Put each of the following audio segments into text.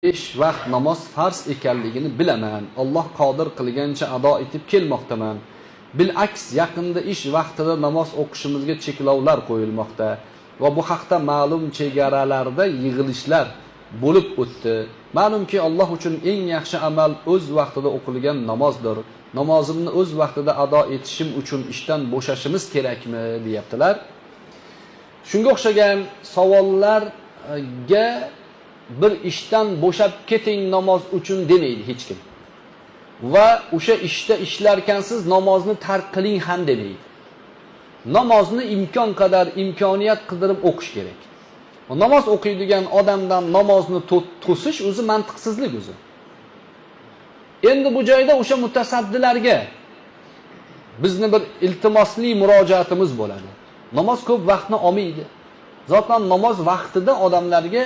5 vaqt namoz farz ekanligini bilaman. Alloh qodir qilgancha ado etib kelmoqdaman. Bilaks yaqinda ish vaqtida namoz o'qishimizga cheklovlar qo'yilmoqda va bu haqda ma'lum chegaralarda yig'ilishlar bo'lib o'tdi. Ma'lumki Alloh uchun eng yaxshi amal o'z vaqtida o'qilgan namozdir. Namozimni o'z vaqtida ado etishim uchun ishdan bo'shashimiz kerakmi deyaptilar. Shunga o'xshagan savollarga bir ishdan bo'shab keting namoz uchun demaydi hech kim. Va o'sha ishda ishlarkansiz namozni tark qiling ham demaydi. Namozni imkon qadar imkoniyat qidirib o'qish kerak. Namoz o'qiydigan odamdan namozni to'sish o'zi mantiqsizlik o'zi. Endi bu joyda o'sha mutasaddilarga bizni bir iltimosli murojaatimiz bo'ladi. Namoz ko'p vaqtni olmaydi. Zotan namoz vaqtida odamlarga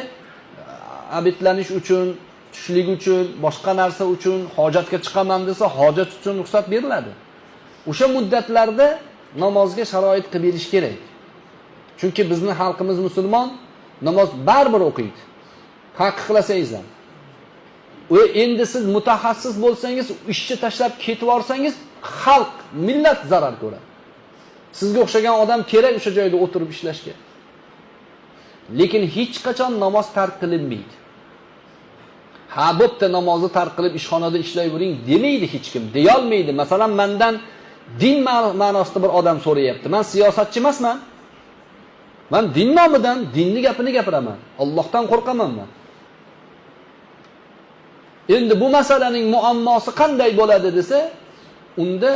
abitlanish uchun, tushlik uchun, boshqa narsa uchun, hojatga chiqaman desa, hojat uchun ruxsat beriladi. O'sha muddatlarda namozga sharoit qilib berish kerak. Chunki bizning xalqimiz musulmon, namoz baribir o'qiydi. Taqiqlasangiz ham. Endi siz mutaxassis bo'lsangiz, ishni tashlab ketib yorsangiz, xalq, millat zarar ko'radi. Sizga o'xshagan odam kerak o'sha joyda o'tirib ishlashga. Lekin hech qachon namoz tark qilinmaydi. Ha, bo'pti, namozni tark qilib ishxonada ishlayvering demaydi hech kim, deya olmaydi. Masalan, mendan din ma'nosida bir odam so'rayapti. Men siyosatchi emasman. Men din nomidan dinni gapini gapiraman. Allohdan qo'rqaman men. Endi bu masalaning muammosi qanday bo'ladi desa, unda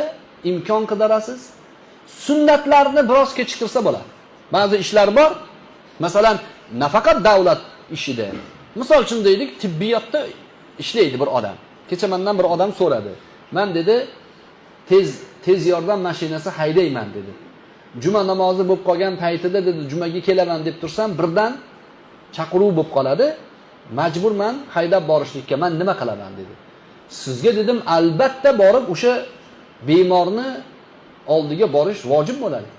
imkon qidirasiz. Sunnatlarni biroz kechiktirsa bo'ladi. Ba'zi ishlar bor. Masalan, nafaqat davlat ishida. Misol uchun deylik, tibbiyotda ishlaydi bir odam. Kecha mendan bir odam so'radi. Men dedi, tez yordam mashinasi haydayman dedi. Juma namozi bo'lib qolgan paytida dedi, jumaga kelaman deb tursam, birdan chaqiruv bo'lib qoladi. Majburman haydab borishlikka. Men nima qilaman dedi. Sizga dedim, albatta borib o'sha bemorni oldiga borish vojib bo'ladi.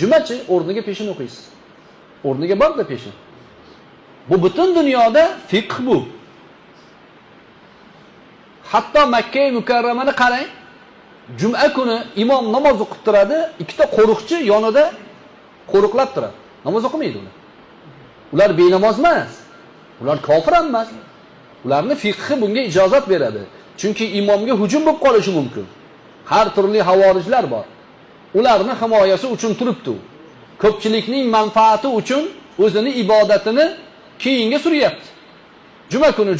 Jumachi o'rniga peshin o'qiysiz. O'rniga borda peshin. Bu butun dunyoda fiqh bu. Hatto Makka mukarramani qarang. Juma kuni imom namoz o'qib turadi, ikkita qo'riqchi yonida qo'riqlab turadi. Namoz o'qimaydi ular. Ular benamoz emas. Ular kofir ham emas. Ularning fiqhi bunga ijozat beradi. Chunki imomga hujum bo'lib qolishi mumkin. Har turli havorijlar bor. Ularning himoyasi uchun turibdi. Ko'pchilikning manfaati uchun o'zini ibodatini keyinga suryapti. Juma kuni